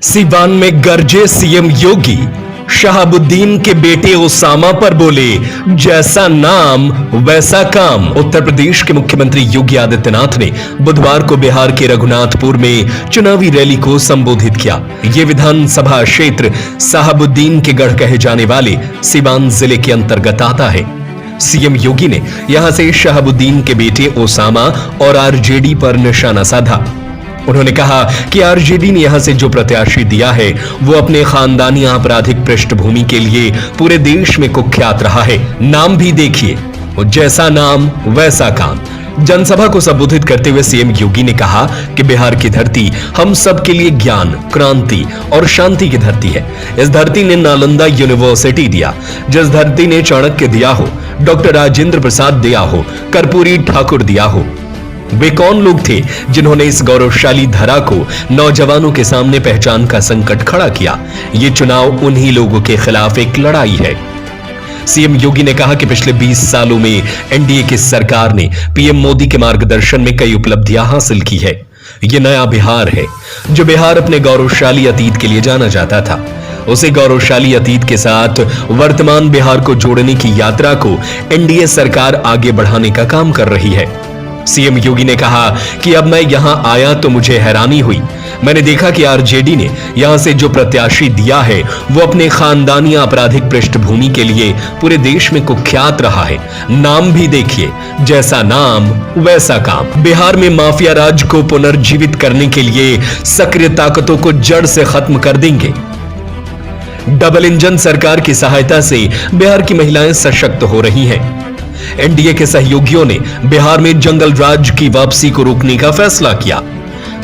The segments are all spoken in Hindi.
सिवान में गरजे सीएम योगी। शहाबुद्दीन के बेटे ओसामा पर बोले, जैसा नाम वैसा काम। उत्तर प्रदेश के मुख्यमंत्री योगी आदित्यनाथ ने बुधवार को बिहार के रघुनाथपुर में चुनावी रैली को संबोधित किया। ये विधानसभा क्षेत्र शहाबुद्दीन के गढ़ कहे जाने वाले सिवान जिले के अंतर्गत आता है। सीएम योगी ने यहां से शहाबुद्दीन के बेटे ओसामा और आरजेडी पर निशाना साधा। उन्होंने कहा कि आरजेडी ने यहां से जो प्रत्याशी दिया है वो अपने खानदानी आपराधिक पृष्ठभूमि के लिए पूरे देश में कुख्यात रहा है। नाम भी देखिए, जैसा नाम वैसा काम। जनसभा को संबोधित करते हुए सीएम योगी ने कहा कि बिहार की धरती हम सब के लिए ज्ञान, क्रांति और शांति की धरती है। इस धरती ने नालंदा यूनिवर्सिटी दिया, जिस धरती ने चाणक्य दिया हो, डॉक्टर राजेंद्र प्रसाद दिया हो, कर्पूरी ठाकुर दिया हो। वे कौन लोग थे जिन्होंने इस गौरवशाली धरा को नौजवानों के सामने पहचान का संकट खड़ा किया। ये चुनाव उन्हीं लोगों के खिलाफ एक लड़ाई है। सीएम योगी ने कहा कि पिछले 20 सालों में एनडीए की सरकार ने पीएम मोदी के मार्गदर्शन में कई उपलब्धियां हासिल की है। ये नया बिहार है, जो बिहार अपने गौरवशाली अतीत के लिए जाना जाता था। उसे गौरवशाली अतीत के साथ वर्तमान बिहार को जोड़ने की यात्रा को एनडीए सरकार आगे बढ़ाने का काम कर रही है। सीएम योगी ने कहा कि अब मैं यहां आया तो मुझे हैरानी हुई। मैंने देखा कि आरजेडी ने यहां से जो प्रत्याशी दिया है वो अपने खानदानी आपराधिक पृष्ठभूमि के लिए पूरे देश में कुख्यात रहा है। नाम भी देखिए, जैसा नाम वैसा काम। बिहार में माफिया राज को पुनर्जीवित करने के लिए सक्रिय ताकतों को जड़ से खत्म कर देंगे। डबल इंजन सरकार की सहायता से बिहार की महिलाएं सशक्त हो रही हैं। एनडीए के सहयोगियों ने बिहार में जंगल राज की वापसी को रोकने का फैसला किया।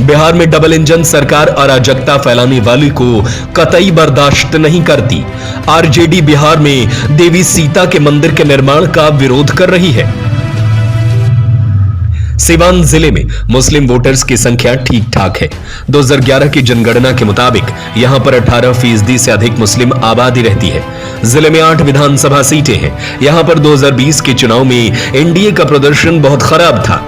बिहार में डबल इंजन सरकार अराजकता फैलाने वाली को कतई बर्दाश्त नहीं करती। आरजेडी बिहार में देवी सीता के मंदिर के निर्माण का विरोध कर रही है। सिवान जिले में मुस्लिम वोटर्स की संख्या ठीक ठाक है। 2011 की जनगणना के मुताबिक यहां पर 18% से अधिक मुस्लिम आबादी रहती है। जिले में 8 विधानसभा सीटें हैं। यहां पर 2020 के चुनाव में एनडीए का प्रदर्शन बहुत खराब था।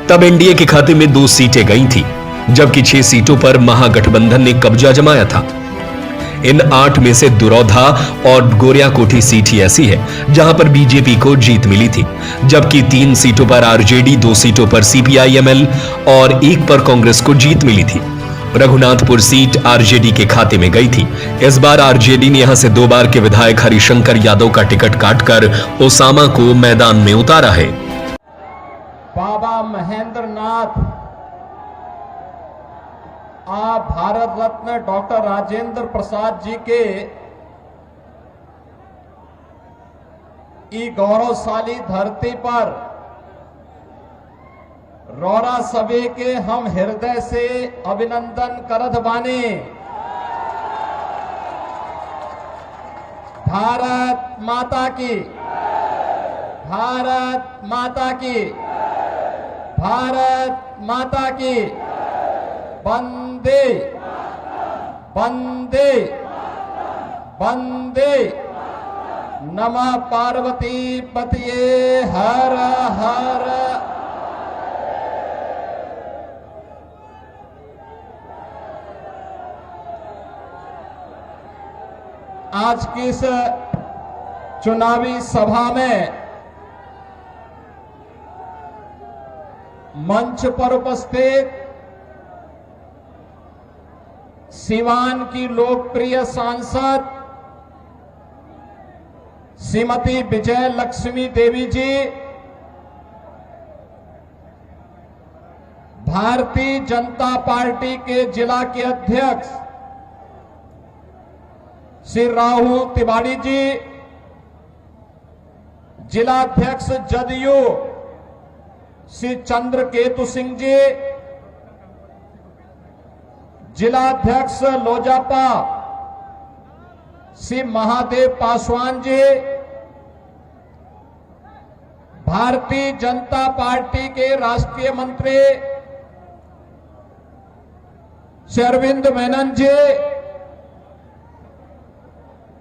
तब एनडीए के खाते में 2 सीटें गई थी, जबकि 6 सीटों पर महागठबंधन ने कब्जा जमाया था। इन 8 में से दुरौधा और गोरियाकोठी सीट ही ऐसी है जहां पर बीजेपी को जीत मिली थी, जबकि 3 सीटों पर आरजेडी, 2 सीटों पर सीपीआईएमएल और 1 पर कांग्रेस को जीत मिली थी। रघुनाथपुर सीट आरजेडी के खाते में गई थी। इस बार आरजेडी ने यहां से 2 बार के विधायक हरिशंकर यादव का टिकट काटकर ओसामा को मैदान में उतारा है। बाबा महेंद्र नाथ, आप भारत रत्न डॉक्टर राजेंद्र प्रसाद जी के ई गौरवशाली धरती पर रौरा सभी के हम हृदय से अभिनंदन करत बानी। भारत माता की, भारत माता की, भारत माता की। वंदे वंदे वंदे। नमः पार्वती पतये हर हर। आज की इस चुनावी सभा में मंच पर उपस्थित सिवान की लोकप्रिय सांसद श्रीमती विजय लक्ष्मी देवी जी, भारतीय जनता पार्टी के जिला के अध्यक्ष श्री राहुल तिवारी जी, जिला अध्यक्ष जदयू श्री चंद्रकेतु सिंह जी, जिलाध्यक्ष लोजपा श्री महादेव पासवान जी, भारतीय जनता पार्टी के राष्ट्रीय मंत्री श्री अरविंद मेनन जी,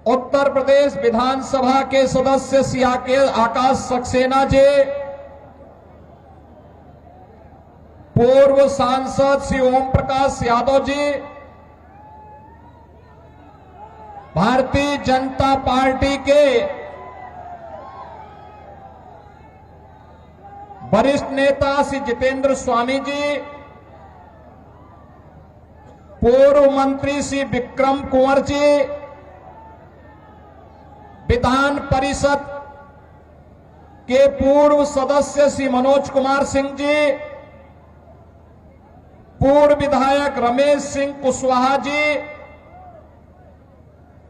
उत्तर प्रदेश विधानसभा के सदस्य श्री आकाश सक्सेना जी, पूर्व सांसद श्री ओम प्रकाश यादव जी, भारतीय जनता पार्टी के वरिष्ठ नेता श्री जितेंद्र स्वामी जी, पूर्व मंत्री श्री विक्रम कुंवर जी, विधान परिषद के पूर्व सदस्य श्री मनोज कुमार सिंह जी, पूर्व विधायक रमेश सिंह कुशवाहा जी,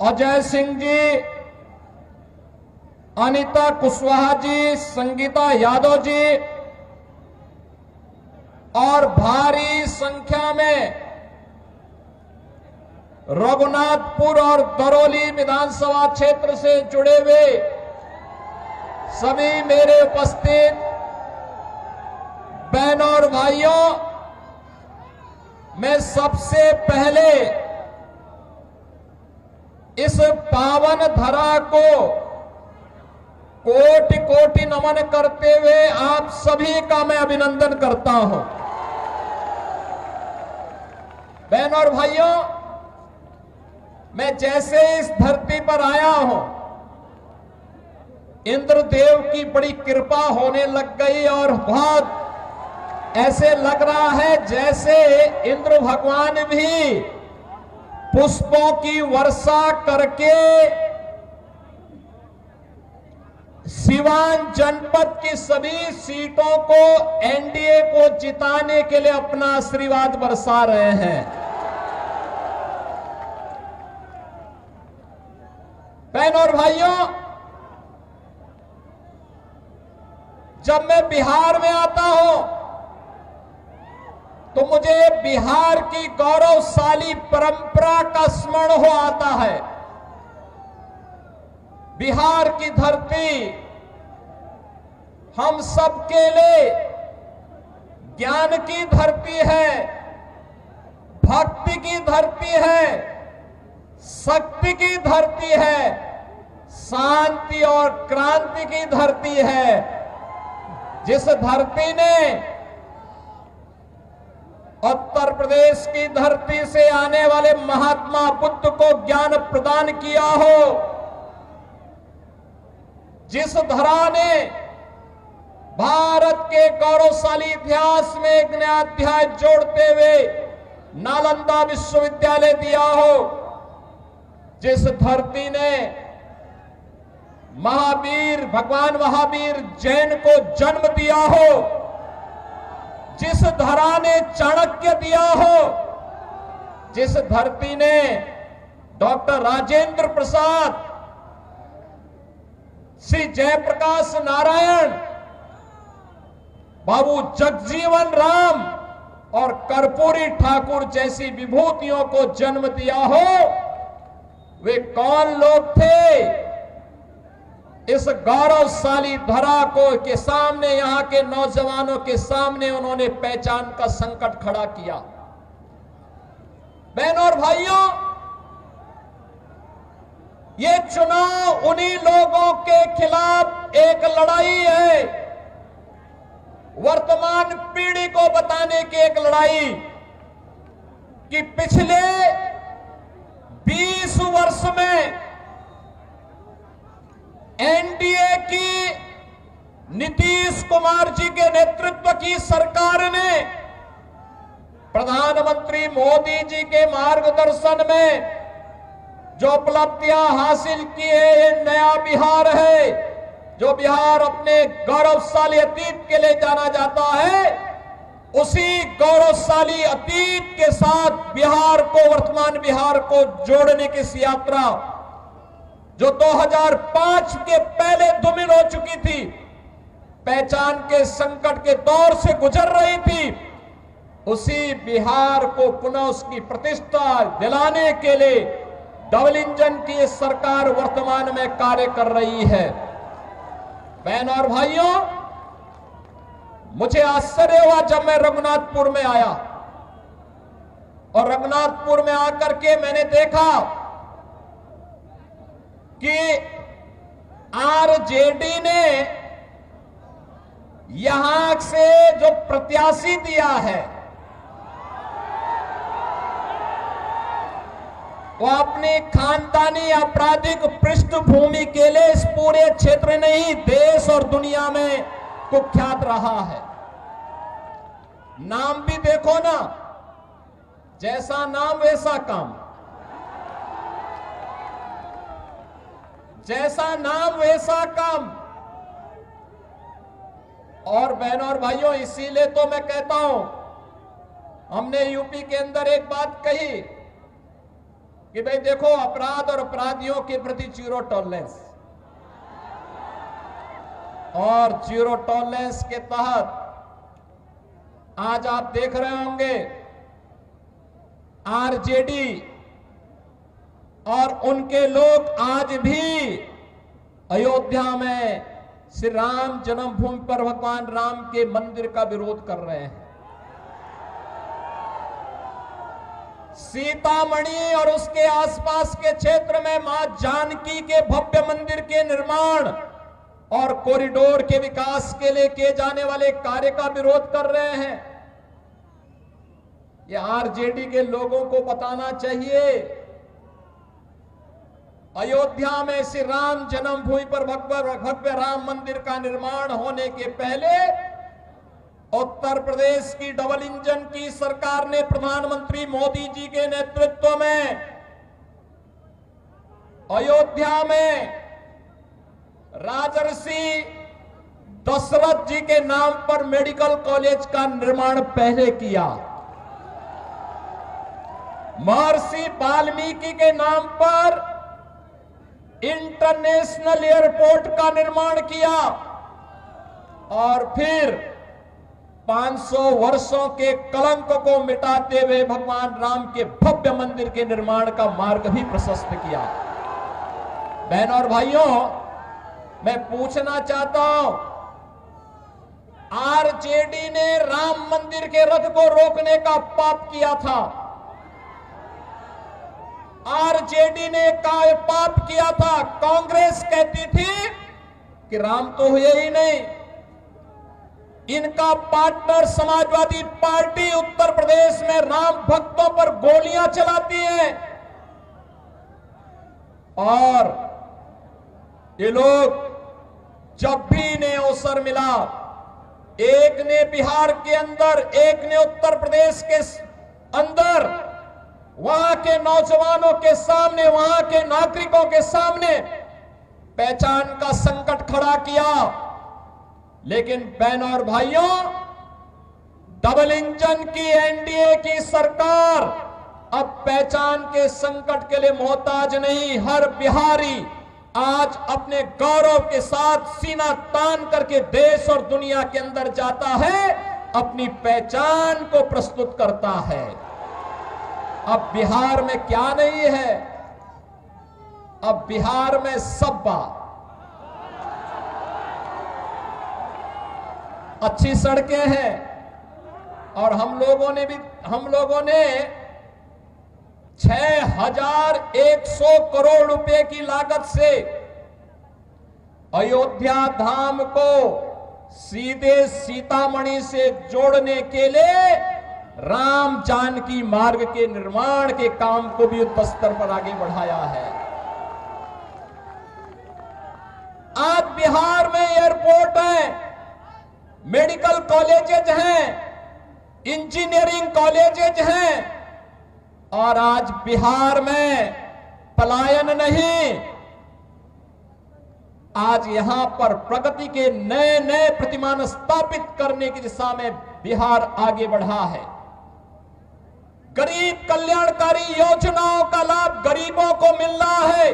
अजय सिंह जी, अनिता कुशवाहा जी, संगीता यादव जी और भारी संख्या में रघुनाथपुर और दरौली विधानसभा क्षेत्र से जुड़े हुए सभी मेरे उपस्थित बहनों और भाइयों, मैं सबसे पहले इस पावन धरा को कोटि कोटि नमन करते हुए आप सभी का मैं अभिनंदन करता हूं। बहनों और भाइयों, मैं जैसे इस धरती पर आया हूं, इंद्रदेव की बड़ी कृपा होने लग गई और बहुत ऐसे लग रहा है जैसे इंद्र भगवान भी पुष्पों की वर्षा करके सिवान जनपद की सभी सीटों को एनडीए को जिताने के लिए अपना आशीर्वाद बरसा रहे हैं। बहनों और भाइयों, जब मैं बिहार में आता हूं तो मुझे बिहार की गौरवशाली परंपरा का स्मरण हो आता है। बिहार की धरती हम सबके लिए ज्ञान की धरती है, भक्ति की धरती है, शक्ति की धरती है, शांति और क्रांति की धरती है। जिस धरती ने उत्तर प्रदेश की धरती से आने वाले महात्मा बुद्ध को ज्ञान प्रदान किया हो, जिस धरा ने भारत के गौरवशाली इतिहास में एक नया अध्याय जोड़ते हुए नालंदा विश्वविद्यालय दिया हो, जिस धरती ने महावीर भगवान महावीर जैन को जन्म दिया हो, जिस धरा ने चाणक्य दिया हो, जिस धरती ने डॉक्टर राजेंद्र प्रसाद, श्री जयप्रकाश नारायण, बाबू जगजीवन राम और कर्पूरी ठाकुर जैसी विभूतियों को जन्म दिया हो, वे कौन लोग थे? इस गौरवशाली धरा को के सामने, यहां के नौजवानों के सामने उन्होंने पहचान का संकट खड़ा किया। बहनों और भाइयों, ये चुनाव उन्हीं लोगों के खिलाफ एक लड़ाई है, वर्तमान पीढ़ी को बताने की एक लड़ाई कि पिछले 20 वर्ष में एनडीए की नीतीश कुमार जी के नेतृत्व की सरकार ने प्रधानमंत्री मोदी जी के मार्गदर्शन में जो उपलब्धियां हासिल की है, ये नया बिहार है। जो बिहार अपने गौरवशाली अतीत के लिए जाना जाता है, उसी गौरवशाली अतीत के साथ बिहार को, वर्तमान बिहार को जोड़ने की इस यात्रा जो 2005 के पहले धूमिल हो चुकी थी, पहचान के संकट के दौर से गुजर रही थी, उसी बिहार को पुनः उसकी प्रतिष्ठा दिलाने के लिए डबल इंजन की सरकार वर्तमान में कार्य कर रही है। बहनों और भाइयों, मुझे आश्चर्य हुआ जब मैं रघुनाथपुर में आया और रघुनाथपुर में आकर के मैंने देखा कि आरजेडी ने यहां से जो प्रत्याशी दिया है वो अपनी खानदानी आपराधिक पृष्ठभूमि के लिए इस पूरे क्षेत्र नहीं देश और दुनिया में कुख्यात रहा है। नाम भी देखो ना, जैसा नाम वैसा काम, जैसा नाम वैसा काम। और बहनों और भाइयों, इसीलिए तो मैं कहता हूं, हमने यूपी के अंदर एक बात कही कि भाई देखो, अपराध और अपराधियों के प्रति जीरो टॉलरेंस, और जीरो टॉलरेंस के तहत आज आप देख रहे होंगे आरजेडी और उनके लोग आज भी अयोध्या में श्री राम जन्मभूमि पर भगवान राम के मंदिर का विरोध कर रहे हैं। सीतामढ़ी और उसके आसपास के क्षेत्र में मां जानकी के भव्य मंदिर के निर्माण और कॉरिडोर के विकास के लिए किए जाने वाले कार्य का विरोध कर रहे हैं। ये आरजेडी के लोगों को बताना चाहिए, अयोध्या में श्री राम जन्मभूमि पर भव्य राम मंदिर का निर्माण होने के पहले उत्तर प्रदेश की डबल इंजन की सरकार ने प्रधानमंत्री मोदी जी के नेतृत्व में अयोध्या में राजर्षि दशरथ जी के नाम पर मेडिकल कॉलेज का निर्माण पहले किया, महर्षि वाल्मीकि के नाम पर इंटरनेशनल एयरपोर्ट का निर्माण किया, और फिर 500 वर्षों के कलंक को मिटाते हुए भगवान राम के भव्य मंदिर के निर्माण का मार्ग भी प्रशस्त किया। बहनों और भाइयों, मैं पूछना चाहता हूं, आरजेडी ने राम मंदिर के रथ को रोकने का पाप किया था, आरजेडी ने पाप किया था। कांग्रेस कहती थी कि राम तो हुए ही नहीं, इनका पार्टनर समाजवादी पार्टी उत्तर प्रदेश में राम भक्तों पर गोलियां चलाती है, और ये लोग जब भी इन्हें अवसर मिला, एक ने बिहार के अंदर, एक ने उत्तर प्रदेश के अंदर, वहां के नौजवानों के सामने, वहां के नागरिकों के सामने पहचान का संकट खड़ा किया। लेकिन बहनों और भाइयों, डबल इंजन की एनडीए की सरकार अब पहचान के संकट के लिए मोहताज नहीं। हर बिहारी आज अपने गौरव के साथ सीना तान करके देश और दुनिया के अंदर जाता है, अपनी पहचान को प्रस्तुत करता है। अब बिहार में क्या नहीं है, अब बिहार में सब बात, अच्छी सड़कें हैं, और हम लोगों ने 6100 करोड़ रुपए की लागत से अयोध्या धाम को सीधे सीतामढ़ी से जोड़ने के लिए राम जानकी मार्ग के निर्माण के काम को भी युद्ध स्तर पर आगे बढ़ाया है। आज बिहार में एयरपोर्ट है, मेडिकल कॉलेजेज हैं, इंजीनियरिंग कॉलेजेज हैं, और आज बिहार में पलायन नहीं, आज यहां पर प्रगति के नए नए प्रतिमान स्थापित करने की दिशा में बिहार आगे बढ़ा है। गरीब कल्याणकारी योजनाओं का लाभ गरीबों को मिल रहा है।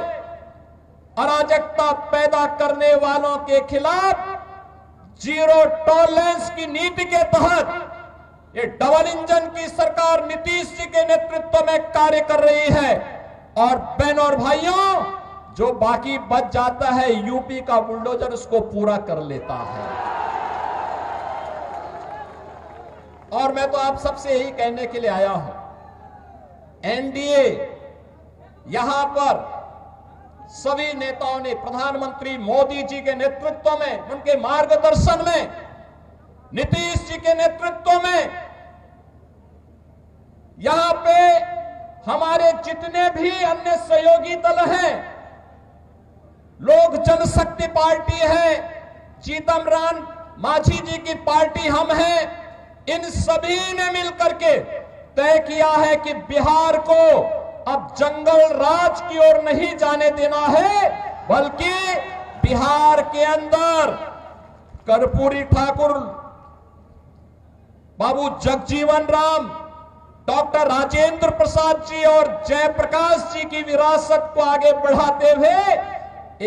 अराजकता पैदा करने वालों के खिलाफ जीरो टॉलरेंस की नीति के तहत ये डबल इंजन की सरकार नीतीश जी के नेतृत्व में कार्य कर रही है। और बहनों और भाइयों, जो बाकी बच जाता है यूपी का बुलडोजर उसको पूरा कर लेता है। और मैं तो आप सबसे यही कहने के लिए आया हूं, एनडीए यहां पर सभी नेताओं ने प्रधानमंत्री मोदी जी के नेतृत्व में, उनके मार्गदर्शन में, नीतीश जी के नेतृत्व में यहां पे हमारे जितने भी अन्य सहयोगी दल हैं, लोक जनशक्ति पार्टी है, जीतन राम मांझी जी की पार्टी हम हैं, इन सभी ने मिलकर के तय किया है कि बिहार को अब जंगल राज की ओर नहीं जाने देना है, बल्कि बिहार के अंदर कर्पूरी ठाकुर, बाबू जगजीवन राम, डॉक्टर राजेंद्र प्रसाद जी और जयप्रकाश जी की विरासत को आगे बढ़ाते हुए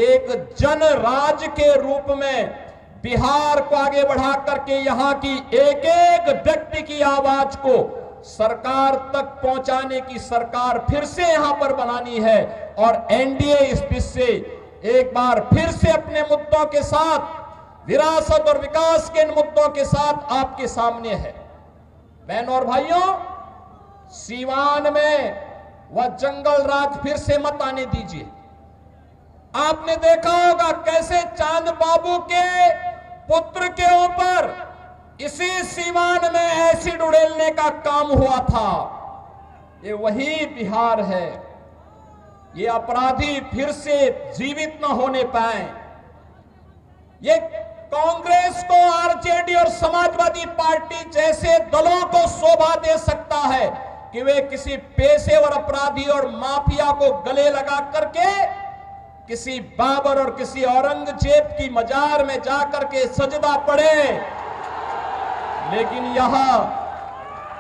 एक जन राज के रूप में बिहार को आगे बढ़ा करके यहां की एक एक व्यक्ति की आवाज को सरकार तक पहुंचाने की सरकार फिर से यहां पर बनानी है। और एनडीए इस बीच से एक बार फिर से अपने मुद्दों के साथ, विरासत और विकास के इन मुद्दों के साथ आपके सामने है। बहनों और भाइयों, सीवान में वह जंगल राज फिर से मत आने दीजिए। आपने देखा होगा कैसे चांद बाबू के पुत्र के ऊपर इसी सीवान में एसिड उड़ेलने का काम हुआ था। ये वही बिहार है। ये अपराधी फिर से जीवित न होने पाए। ये कांग्रेस को, आरजेडी और समाजवादी पार्टी जैसे दलों को शोभा दे सकता है कि वे किसी पेशेवर अपराधी और माफिया को गले लगा करके किसी बाबर और किसी औरंगजेब की मजार में जाकर के सजदा पड़े, लेकिन यहां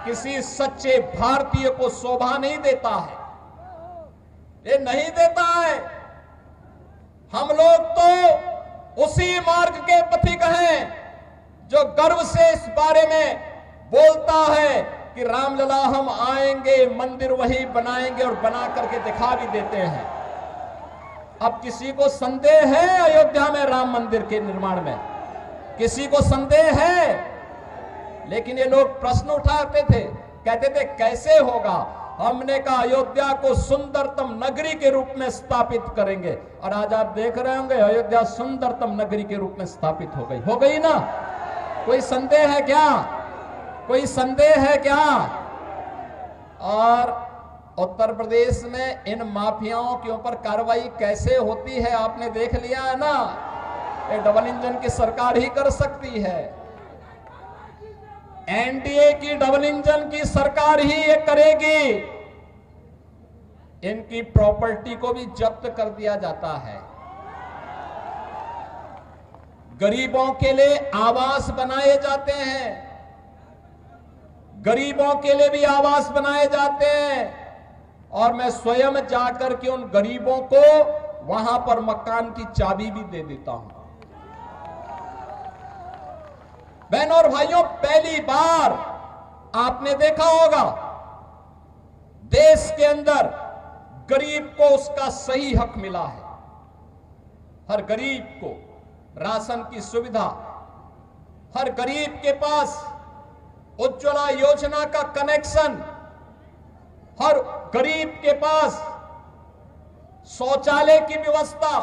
किसी सच्चे भारतीय को शोभा नहीं देता है। ये नहीं देता है। हम लोग तो उसी मार्ग के पथिक हैं जो गर्व से इस बारे में बोलता है कि रामलला हम आएंगे, मंदिर वही बनाएंगे और बना करके दिखा भी देते हैं। अब किसी को संदेह है अयोध्या में राम मंदिर के निर्माण में? किसी को संदेह है? लेकिन ये लोग प्रश्न उठाते थे, कहते थे कैसे होगा। हमने कहा अयोध्या को सुंदरतम नगरी के रूप में स्थापित करेंगे, और आज आप देख रहे होंगे अयोध्या सुंदरतम नगरी के रूप में स्थापित हो गई ना। कोई संदेह है क्या? कोई संदेह है क्या? और उत्तर प्रदेश में इन माफियाओं के ऊपर कार्रवाई कैसे होती है आपने देख लिया है ना। ये डबल इंजन की सरकार ही कर सकती है। एनडीए की डबल इंजन की सरकार ही ये करेगी। इनकी प्रॉपर्टी को भी जब्त कर दिया जाता है। गरीबों के लिए आवास बनाए जाते हैं, गरीबों के लिए भी आवास बनाए जाते हैं, और मैं स्वयं जाकर के उन गरीबों को वहां पर मकान की चाबी भी दे देता हूं। बहनों और भाइयों, पहली बार आपने देखा होगा देश के अंदर गरीब को उसका सही हक मिला है। हर गरीब को राशन की सुविधा, हर गरीब के पास उज्ज्वला योजना का कनेक्शन, हर गरीब के पास शौचालय की व्यवस्था,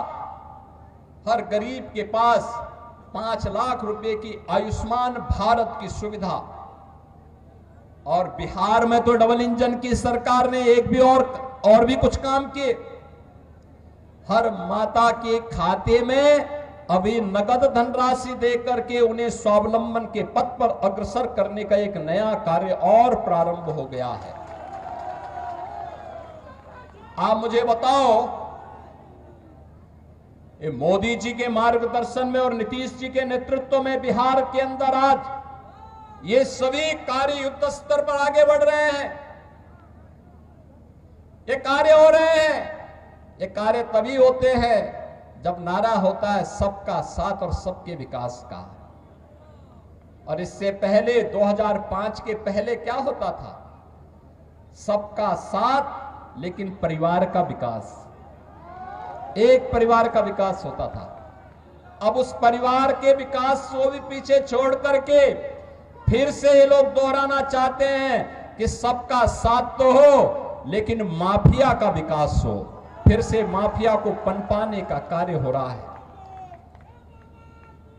हर गरीब के पास 5 लाख रुपए की आयुष्मान भारत की सुविधा। और बिहार में तो डबल इंजन की सरकार ने एक भी और भी कुछ काम किए। हर माता के खाते में अभी नगद धनराशि देकर के उन्हें स्वावलंबन के पथ पर अग्रसर करने का एक नया कार्य और प्रारंभ हो गया है। आप मुझे बताओ, ये मोदी जी के मार्गदर्शन में और नीतीश जी के नेतृत्व में बिहार के अंदर आज ये सभी कार्य युद्ध स्तर पर आगे बढ़ रहे हैं। ये कार्य हो रहे हैं। ये कार्य तभी होते हैं जब नारा होता है सबका साथ और सबके विकास का। और इससे पहले 2005 के पहले क्या होता था? सबका साथ लेकिन परिवार का विकास, एक परिवार का विकास होता था। अब उस परिवार के विकास को भी पीछे छोड़ करके फिर से ये लोग दोहराना चाहते हैं कि सबका साथ तो हो लेकिन माफिया का विकास हो। फिर से माफिया को पनपाने का कार्य हो रहा है।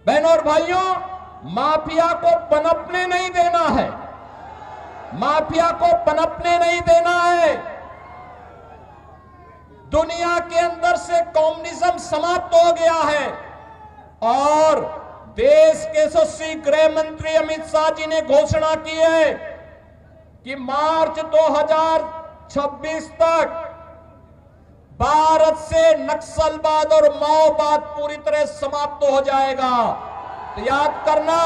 बहनों और भाइयों, माफिया को पनपने नहीं देना है। माफिया को पनपने नहीं देना है। दुनिया के अंदर से कम्युनिज्म समाप्त हो गया है और देश के यशस्वी गृह मंत्री अमित शाह जी ने घोषणा की है कि मार्च 2026 तक भारत से नक्सलवाद और माओवाद पूरी तरह समाप्त हो जाएगा। तो याद करना,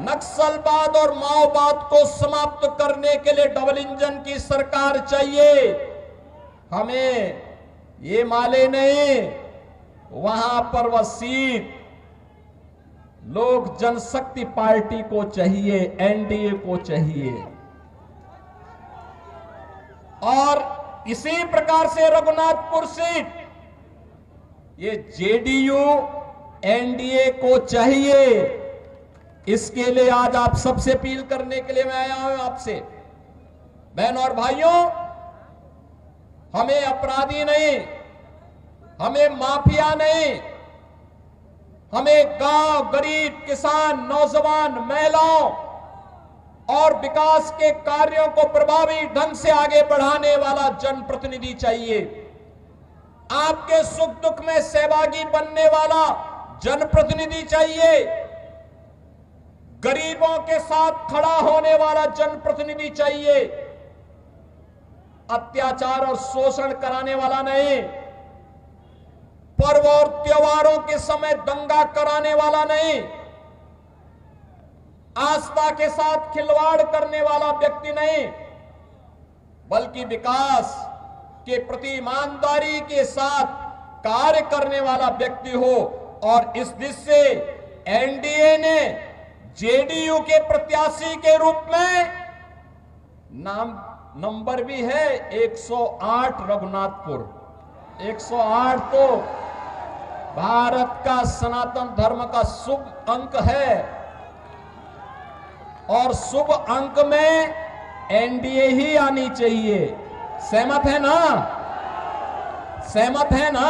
नक्सलवाद और माओवाद को समाप्त करने के लिए डबल इंजन की सरकार चाहिए। हमें ये माले नहीं, वहां पर वह सीट लोक जनशक्ति पार्टी को चाहिए, एनडीए को चाहिए। और इसी प्रकार से रघुनाथपुर सीट ये जेडीयू एनडीए को चाहिए। इसके लिए आज आप सबसे अपील करने के लिए मैं आया हूं आपसे, बहनों और भाइयों, हमें अपराधी नहीं, हमें माफिया नहीं, हमें गांव, गरीब, किसान, नौजवान, महिलाओं और विकास के कार्यों को प्रभावी ढंग से आगे बढ़ाने वाला जनप्रतिनिधि चाहिए। आपके सुख दुख में सहभागी बनने वाला जनप्रतिनिधि चाहिए। गरीबों के साथ खड़ा होने वाला जनप्रतिनिधि चाहिए। अत्याचार और शोषण कराने वाला नहीं, पर्व और त्योहारों के समय दंगा कराने वाला नहीं, आस्था के साथ खिलवाड़ करने वाला व्यक्ति नहीं, बल्कि विकास के प्रति ईमानदारी के साथ कार्य करने वाला व्यक्ति हो। और इस दृष्टि से एनडीए ने जेडीयू के प्रत्याशी के रूप में नंबर भी है 108 रघुनाथपुर। 108 तो भारत का सनातन धर्म का शुभ अंक है और शुभ अंक में एनडीए ही आनी चाहिए। सहमत है ना? सहमत है ना?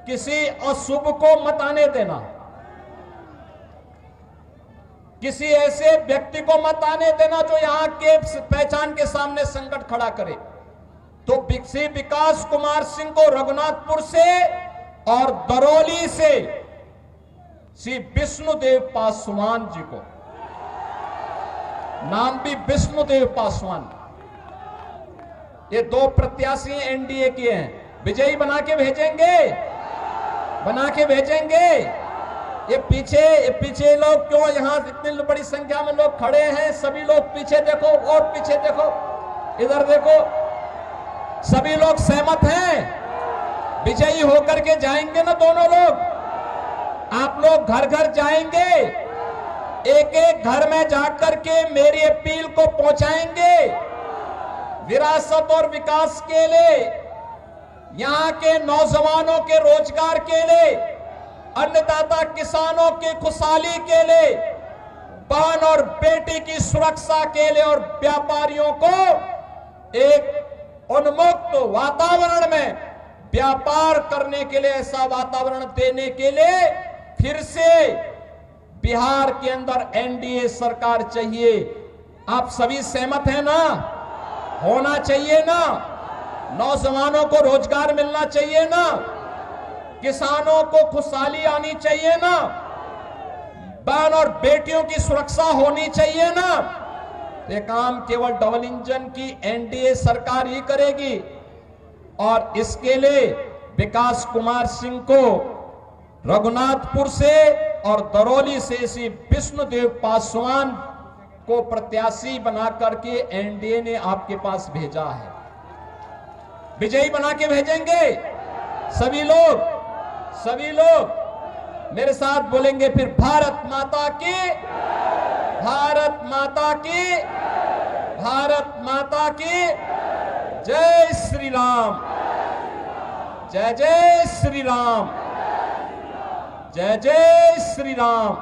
किसी अशुभ को मत आने देना, किसी ऐसे व्यक्ति को मत आने देना जो यहां के पहचान के सामने संकट खड़ा करे। तो श्री विकास कुमार सिंह को रघुनाथपुर से और दरौली से श्री विष्णुदेव पासवान जी को, नाम भी विष्णुदेव पासवान, ये दो प्रत्याशी एनडीए के हैं। विजयी बना के भेजेंगे, बना के भेजेंगे। ये पीछे लोग क्यों, यहां इतनी बड़ी संख्या में लोग खड़े हैं, सभी लोग पीछे देखो और पीछे देखो, इधर देखो, सभी लोग सहमत हैं? विजयी होकर के जाएंगे ना दोनों लोग? आप लोग घर घर जाएंगे, एक एक घर में जाकर के मेरी अपील को पहुंचाएंगे। विरासत और विकास के लिए, यहां के नौजवानों के रोजगार के लिए, अन्नदाता किसानों की खुशहाली के लिए, बहन और बेटी की सुरक्षा के लिए और व्यापारियों को एक उन्मुक्त वातावरण में व्यापार करने के लिए ऐसा वातावरण देने के लिए फिर से बिहार के अंदर एनडीए सरकार चाहिए। आप सभी सहमत हैं ना? होना चाहिए ना? नौजवानों को रोजगार मिलना चाहिए ना? किसानों को खुशहाली आनी चाहिए ना? बहन और बेटियों की सुरक्षा होनी चाहिए ना? ये काम केवल डबल इंजन की एनडीए सरकार ही करेगी। और इसके लिए विकास कुमार सिंह को रघुनाथपुर से और दरौली से श्री विष्णुदेव पासवान को प्रत्याशी बना करके एनडीए ने आपके पास भेजा है। विजयी बना के भेजेंगे। सभी लोग मेरे साथ बोलेंगे फिर, भारत माता की, भारत माता की, भारत माता की जय श्री राम, जय जय श्री राम, जय जय श्री राम।